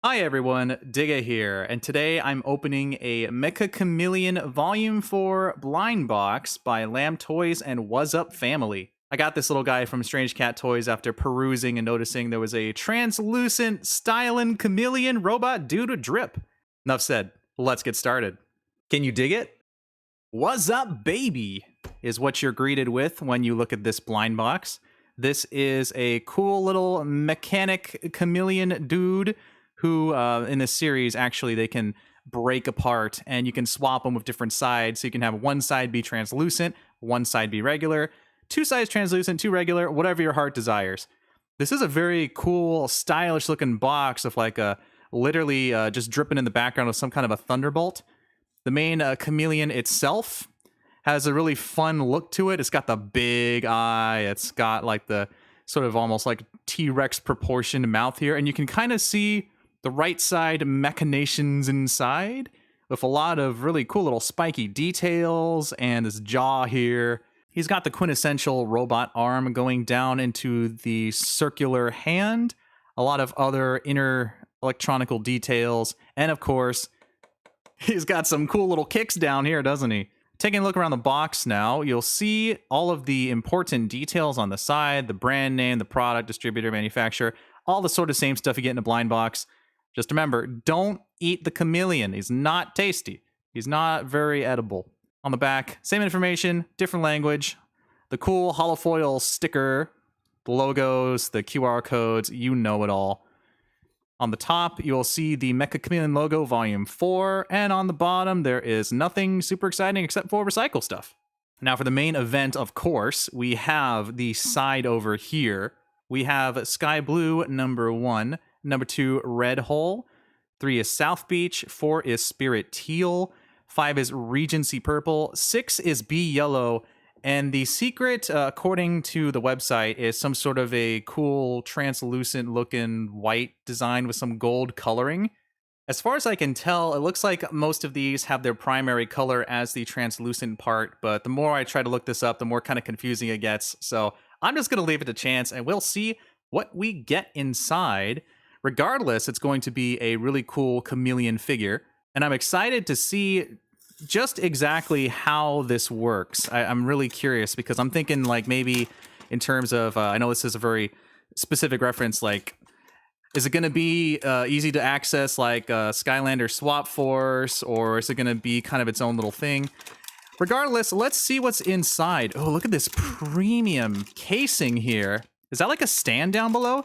Hi everyone, Digga here, and today I'm opening a Mecha Chameleon Volume 4 blind box by LAM Toys and WAZZUP Family. I got this little guy from Strange Cat Toys after perusing and noticing there was a translucent stylin' chameleon robot due to drip. Enough said, let's get started. Can you dig it? What's up, baby? Is what you're greeted with when you look at this blind box. This is a cool little mechanic chameleon dude who, in this series, actually, they can break apart and you can swap them with different sides. So you can have one side be translucent, one side be regular, two sides translucent, two regular, whatever your heart desires. This is a very cool, stylish looking box of like a literally just dripping in the background with some kind of a thunderbolt. The main chameleon itself has a really fun look to it. It's got the big eye. It's got like the sort of almost like T-Rex proportioned mouth here. And you can kind of see the right side machinations inside with a lot of really cool little spiky details and this jaw here. He's got the quintessential robot arm going down into the circular hand, a lot of other inner electronical details, and of course, he's got some cool little kicks down here, doesn't he? Taking a look around the box now, you'll see all of the important details on the side, the brand name, the product, distributor, manufacturer, all the sort of same stuff you get in a blind box. Just remember, don't eat the chameleon. He's not tasty. He's not very edible. On the back, same information, different language. The cool holofoil sticker, the logos, the QR codes, you know it all. On the top, you'll see the Mecha Chameleon logo, Volume 4, and on the bottom, there is nothing super exciting except for recycle stuff. Now, for the main event, of course, we have the side over here. We have Sky Blue, number 1. Number 2, Red Hole. 3 is South Beach. 4 is Spirit Teal. 5 is Regency Purple. 6 is Bee Yellow. And the secret, according to the website, is some sort of a cool translucent looking white design with some gold coloring. As far as I can tell, it looks like most of these have their primary color as the translucent part, but the more I try to look this up, the more kind of confusing it gets. So I'm just going to leave it to chance, and we'll see what we get inside. Regardless, it's going to be a really cool chameleon figure, and I'm excited to see just exactly how this works. I'm really curious because I'm thinking like maybe in terms of, I know this is a very specific reference, like, is it going to be easy to access like Skylander Swap Force, or is it going to be kind of its own little thing? Regardless, let's see what's inside. Oh, look at this premium casing here. Is that like a stand down below?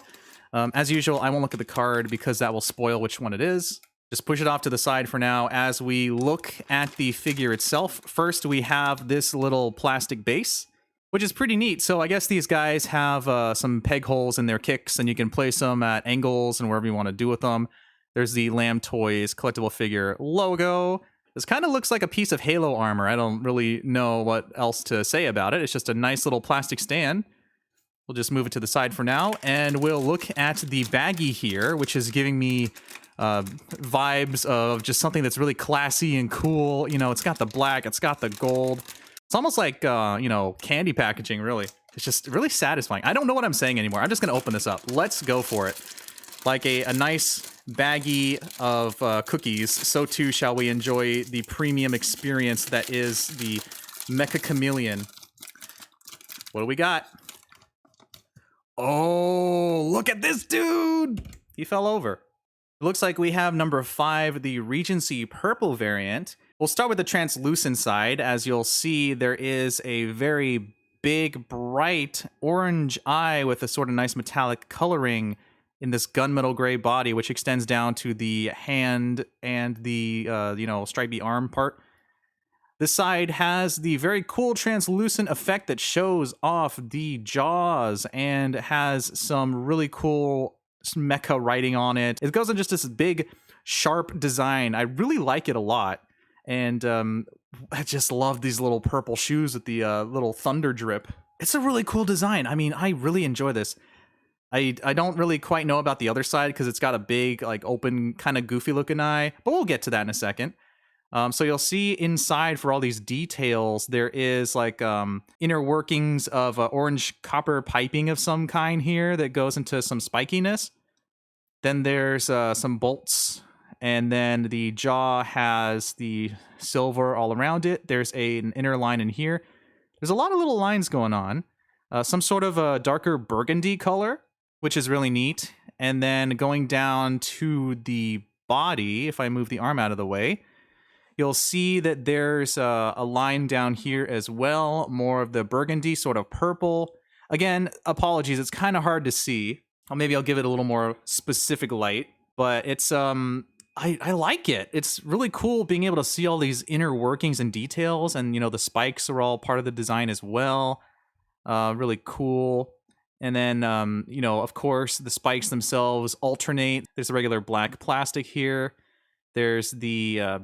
As usual, I won't look at the card because that will spoil which one it is. Just push it off to the side for now as we look at the figure itself. First, we have this little plastic base, which is pretty neat. So I guess these guys have some peg holes in their kicks, and you can place them at angles and wherever you want to do with them. There's the LAM Toys collectible figure logo. This kind of looks like a piece of Halo armor. I don't really know what else to say about it. It's just a nice little plastic stand. We'll just move it to the side for now, and we'll look at the baggie here, which is giving me vibes of just something that's really classy and cool. You know, it's got the black, it's got the gold. It's almost like, you know, candy packaging, really. It's just really satisfying. I don't know what I'm saying anymore. I'm just going to open this up. Let's go for it. Like a nice baggie of cookies, so too shall we enjoy the premium experience that is the Mecha Chameleon. What do we got? Oh, look at this dude! He fell over. It looks like we have number 5, the Regency Purple variant. We'll start with the translucent side. As you'll see, there is a very big, bright orange eye with a sort of nice metallic coloring in this gunmetal gray body, which extends down to the hand and the, you know, stripy arm part. This side has the very cool translucent effect that shows off the jaws and has some really cool mecha writing on it. It goes in just this big, sharp design. I really like it a lot. And I just love these little purple shoes with the little thunder drip. It's a really cool design. I mean, I really enjoy this. I don't really quite know about the other side because it's got a big, like, open, kind of goofy looking eye. But we'll get to that in a second. So you'll see inside for all these details, there is like inner workings of orange copper piping of some kind here that goes into some spikiness. Then there's some bolts, and then the jaw has the silver all around it. There's an inner line in here. There's a lot of little lines going on. Some sort of a darker burgundy color, which is really neat. And then going down to the body, if I move the arm out of the way, you'll see that there's a line down here as well, more of the burgundy, sort of purple. Again, apologies, it's kind of hard to see. Or maybe I'll give it a little more specific light, but it's I like it. It's really cool being able to see all these inner workings and details, and the spikes are all part of the design as well. Really cool. And then of course the spikes themselves alternate. There's a regular black plastic here. There's the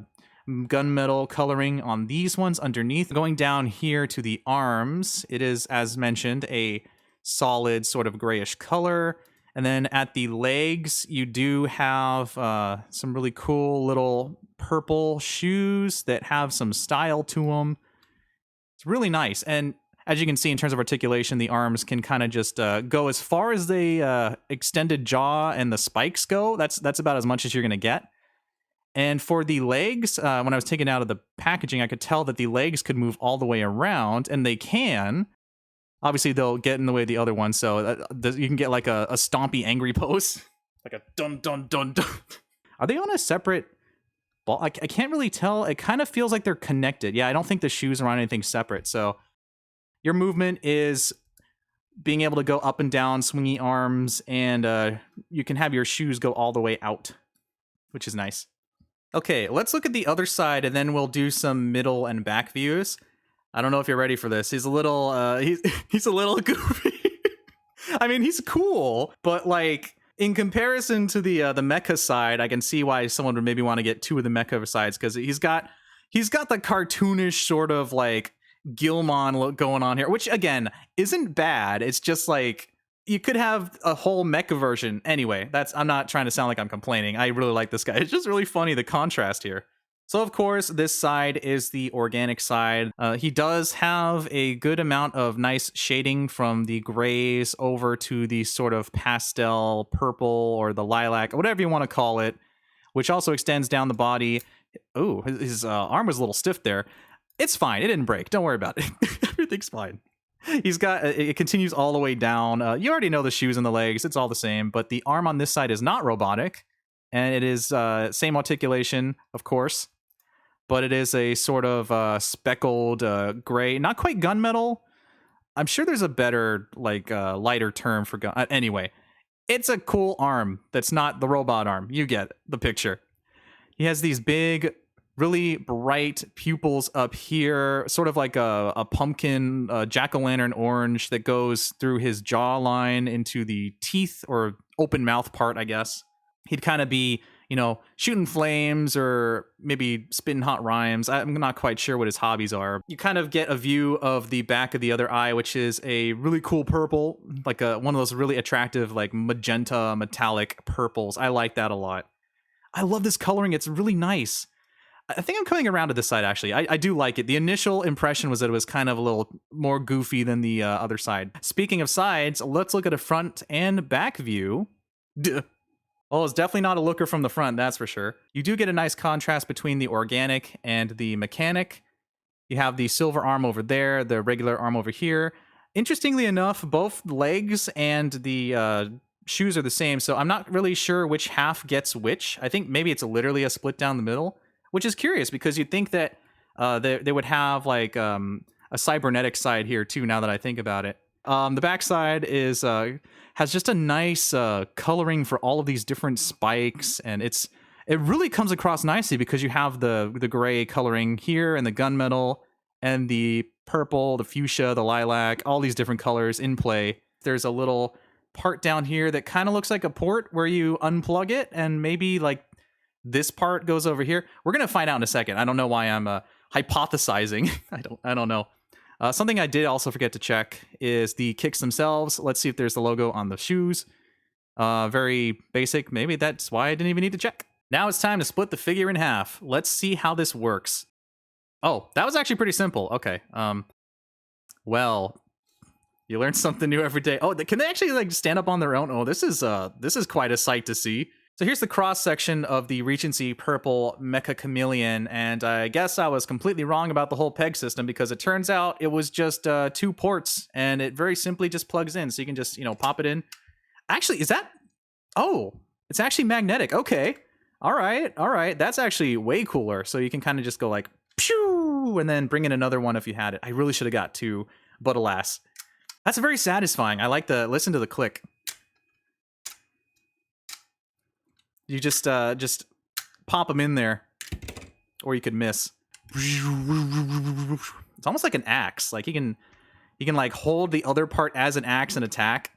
gunmetal coloring on these ones underneath. Going down here to the arms, it is, as mentioned, a solid sort of grayish color. And then at the legs, you do have some really cool little purple shoes that have some style to them. It's really nice. And as you can see, in terms of articulation, the arms can kind of just go as far as the extended jaw and the spikes go. That's about as much as you're going to get. And for the legs, when I was taking it out of the packaging, I could tell that the legs could move all the way around, and they can. Obviously, they'll get in the way of the other one, so you can get like a stompy, angry pose. Like a dun dun dun dun. Are they on a separate ball? I can't really tell. It kind of feels like they're connected. Yeah, I don't think the shoes are on anything separate. So your movement is being able to go up and down, swingy arms, and you can have your shoes go all the way out, which is nice. Okay, let's look at the other side, and then we'll do some middle and back views. I don't know if you're ready for this. He's a little he's a little goofy. I mean, he's cool, but like in comparison to the mecha side, I can see why someone would maybe want to get two of the mecha sides, because he's got the cartoonish sort of like Gilmon look going on here, which again isn't bad. It's just like you could have a whole mecha version. Anyway, I'm not trying to sound like I'm complaining. I really like this guy. It's just really funny, the contrast here. So, of course, this side is the organic side. He does have a good amount of nice shading from the grays over to the sort of pastel purple or the lilac, whatever you want to call it, which also extends down the body. Ooh, his arm was a little stiff there. It's fine. It didn't break. Don't worry about it. Everything's fine. He's got, it continues all the way down. You already know the shoes and the legs. It's all the same, but the arm on this side is not robotic, and it is same articulation, of course. But it is a sort of speckled gray, not quite gunmetal. I'm sure there's a better, like, lighter term for gun. Anyway, it's a cool arm that's not the robot arm. You get the picture. He has these big, really bright pupils up here, sort of like a pumpkin, jack-o'-lantern orange that goes through his jawline into the teeth or open mouth part, I guess. He'd kind of be, shooting flames or maybe spitting hot rhymes. I'm not quite sure what his hobbies are. You kind of get a view of the back of the other eye, which is a really cool purple, like one of those really attractive, like magenta metallic purples. I like that a lot. I love this coloring. It's really nice. I think I'm coming around to this side, actually. I do like it. The initial impression was that it was kind of a little more goofy than the other side. Speaking of sides, let's look at a front and back view. Duh. Well, it's definitely not a looker from the front, that's for sure. You do get a nice contrast between the organic and the mechanic. You have the silver arm over there, the regular arm over here. Interestingly enough, both legs and the shoes are the same, so I'm not really sure which half gets which. I think maybe it's literally a split down the middle, which is curious because you'd think that they would have like a cybernetic side here too, now that I think about it. The backside is has just a nice coloring for all of these different spikes, and it really comes across nicely because you have the gray coloring here and the gunmetal and the purple, the fuchsia, the lilac, all these different colors in play. There's a little part down here that kind of looks like a port where you unplug it, and maybe like this part goes over here. We're gonna find out in a second. I don't know why I'm hypothesizing. I don't know. Something I did also forget to check is the kicks themselves. Let's see if there's the logo on the shoes. Very basic. Maybe that's why I didn't even need to check. Now it's time to split the figure in half. Let's see how this works. Oh, that was actually pretty simple. Okay. Well, You learn something new every day. Oh, can they actually like stand up on their own? Oh, this is quite a sight to see. So here's the cross section of the RegencyPurple Mecha Chameleon, and I guess I was completely wrong about the whole peg system because it turns out it was just 2 ports, and it very simply just plugs in. So you can just, you know, pop it in. Actually, is that? Oh, it's actually magnetic. Okay. All right. That's actually way cooler. So you can kind of just go like, pew, and then bring in another one if you had it. I really should have got 2, but alas. That's very satisfying. I like the, listen to the click. You just pop them in there, or you could miss. It's almost like an axe. Like you can like hold the other part as an axe and attack.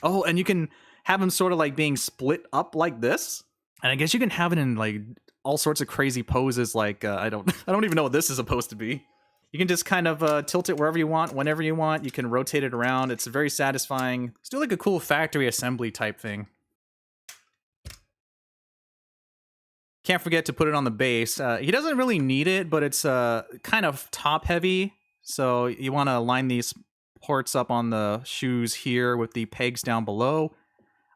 Oh, and you can have them sort of like being split up like this. And I guess you can have it in like all sorts of crazy poses. Like I don't even know what this is supposed to be. You can just kind of tilt it wherever you want, whenever you want. You can rotate it around. It's very satisfying. It's still like a cool factory assembly type thing. Can't forget to put it on the base. He doesn't really need it, but it's kind of top heavy. So you want to line these ports up on the shoes here with the pegs down below.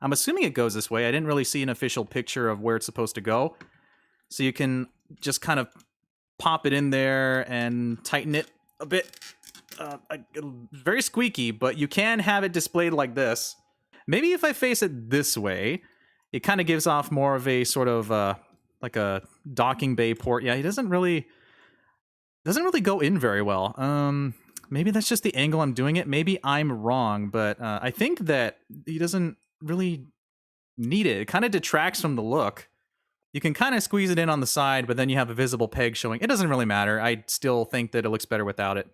I'm assuming it goes this way. I didn't really see an official picture of where it's supposed to go. So you can just kind of pop it in there and tighten it a bit. Very squeaky, but you can have it displayed like this. Maybe if I face it this way, it kind of gives off more of a sort of like a docking bay port. Yeah, he doesn't really go in very well. Maybe that's just the angle I'm doing it. Maybe I'm wrong, but I think that he doesn't really need it. It kind of detracts from the look. You can kind of squeeze it in on the side, but then you have a visible peg showing. It doesn't really matter. I still think that it looks better without it.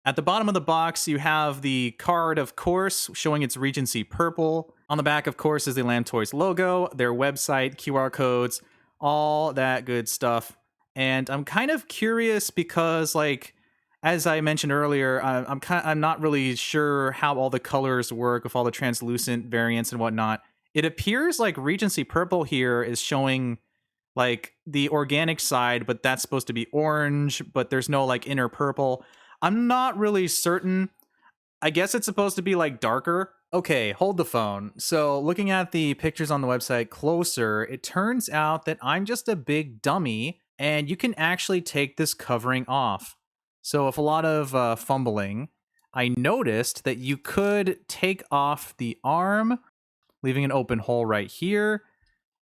At the bottom of the box, you have the card, of course, showing its RegencyPurple. On the back, of course, is the LAM Toys logo, their website, QR codes, all that good stuff. And I'm kind of curious because, like, as I mentioned earlier, I'm not really sure how all the colors work with all the translucent variants and whatnot. It appears like RegencyPurple here is showing like the organic side, but that's supposed to be orange, but there's no like inner purple. I'm not really certain. I guess it's supposed to be like darker. Okay, hold the phone. So looking at the pictures on the website closer, it turns out that I'm just a big dummy and you can actually take this covering off. So with a lot of fumbling, I noticed that you could take off the arm, leaving an open hole right here.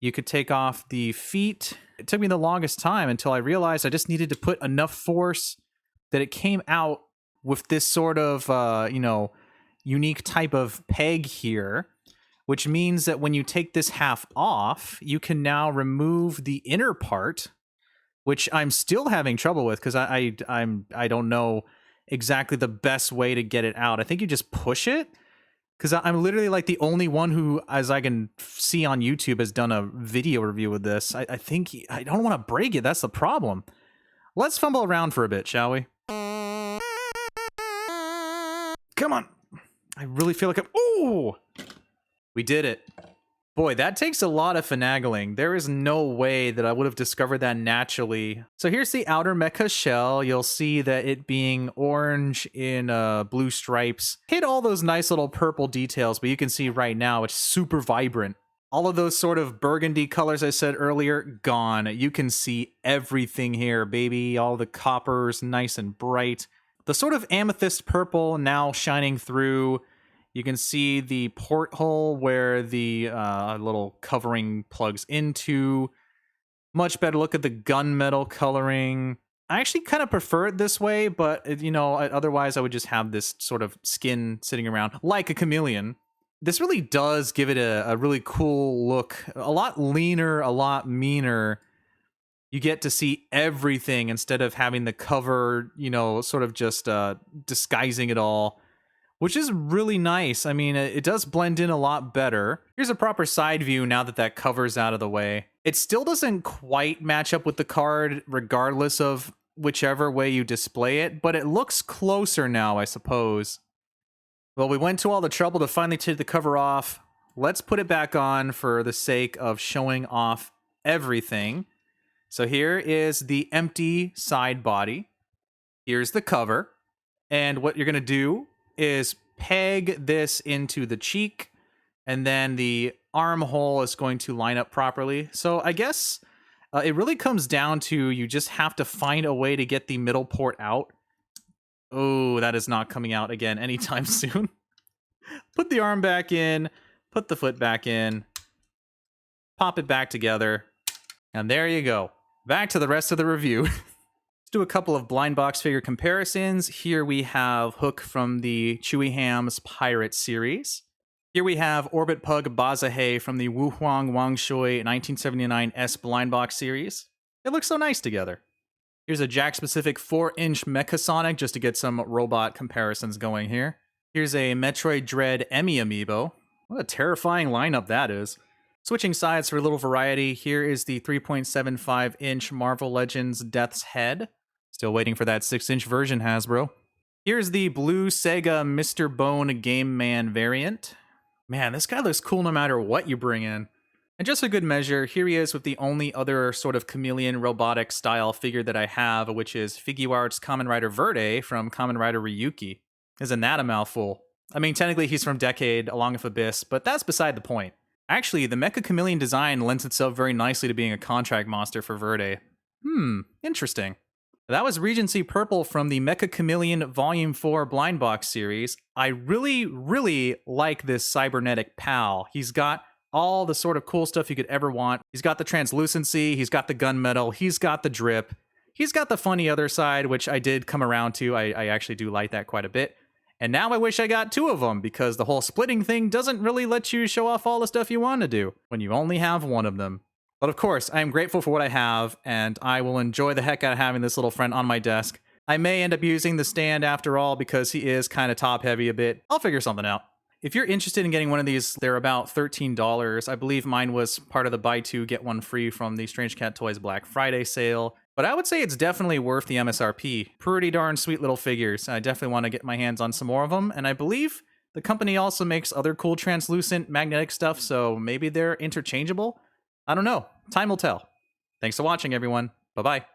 You could take off the feet. It took me the longest time until I realized I just needed to put enough force that it came out with this sort of, unique type of peg here, which means that when you take this half off, you can now remove the inner part, which I'm still having trouble with because I don't know exactly the best way to get it out. I think you just push it. Because I'm literally like the only one who, as I can see on YouTube, has done a video review of this. I think I don't want to break it. That's the problem. Let's fumble around for a bit, shall we? Come on. I really feel like I'm... Ooh! We did it. Boy, that takes a lot of finagling. There is no way that I would have discovered that naturally. So here's the outer mecha shell. You'll see that it being orange in blue stripes. Hit all those nice little purple details, but you can see right now it's super vibrant. All of those sort of burgundy colors I said earlier, gone. You can see everything here, baby. All the coppers, nice and bright. The sort of amethyst purple now shining through. You can see the porthole where the little covering plugs into. Much better look at the gunmetal coloring. I actually kind of prefer it this way, but, otherwise I would just have this sort of skin sitting around like a chameleon. This really does give it a really cool look. A lot leaner, a lot meaner. You get to see everything instead of having the cover, sort of just disguising it all. Which is really nice. I mean, it does blend in a lot better. Here's a proper side view now that that cover's out of the way. It still doesn't quite match up with the card, regardless of whichever way you display it, but it looks closer now, I suppose. Well, we went to all the trouble to finally take the cover off. Let's put it back on for the sake of showing off everything. So here is the empty side body. Here's the cover. And what you're going to do is peg this into the cheek, and then the armhole is going to line up properly. So I guess it really comes down to you just have to find a way to get the middle port out. Oh, that is not coming out again anytime soon. Put the arm back in, put the foot back in, pop it back together, and there you go. Back to the rest of the review. Let's do a couple of blind box figure comparisons. Here we have Hook from the Chewy Ham's Pirate series. Here we have Orbit Pug Bazahe from the Wu Huang Wang Shui 1979 S blind box series. They look so nice together. Here's a Jack-specific 4-inch Mecha Sonic just to get some robot comparisons going here. Here's a Metroid Dread Emmy amiibo. What a terrifying lineup that is. Switching sides for a little variety, here is the 3.75-inch Marvel Legends Death's Head. Still waiting for that 6-inch version, Hasbro. Here's the blue Sega Mr. Bone Game Man variant. Man, this guy looks cool no matter what you bring in. And just a good measure, here he is with the only other sort of chameleon robotic style figure that I have, which is Figuart's Kamen Rider Verde from Kamen Rider Ryuki. Isn't that a mouthful? I mean, technically he's from Decade, along with Abyss, but that's beside the point. Actually, the Mecha Chameleon design lends itself very nicely to being a contract monster for Verde. Interesting. That was RegencyPurple from the Mecha Chameleon Volume 4 blind box series. I really, really like this cybernetic pal. He's got all the sort of cool stuff you could ever want. He's got the translucency, he's got the gunmetal, he's got the drip, he's got the funny other side, which I did come around to. I actually do like that quite a bit. And now I wish I got 2 of them, because the whole splitting thing doesn't really let you show off all the stuff you want to do when you only have 1 of them. But of course, I am grateful for what I have, and I will enjoy the heck out of having this little friend on my desk. I may end up using the stand after all, because he is kind of top-heavy a bit. I'll figure something out. If you're interested in getting one of these, they're about $13. I believe mine was part of the buy 2, get 1 free from the Strange Cat Toys Black Friday sale. But I would say it's definitely worth the MSRP. Pretty darn sweet little figures. I definitely want to get my hands on some more of them. And I believe the company also makes other cool translucent magnetic stuff, so maybe they're interchangeable? I don't know. Time will tell. Thanks for watching, everyone. Bye-bye.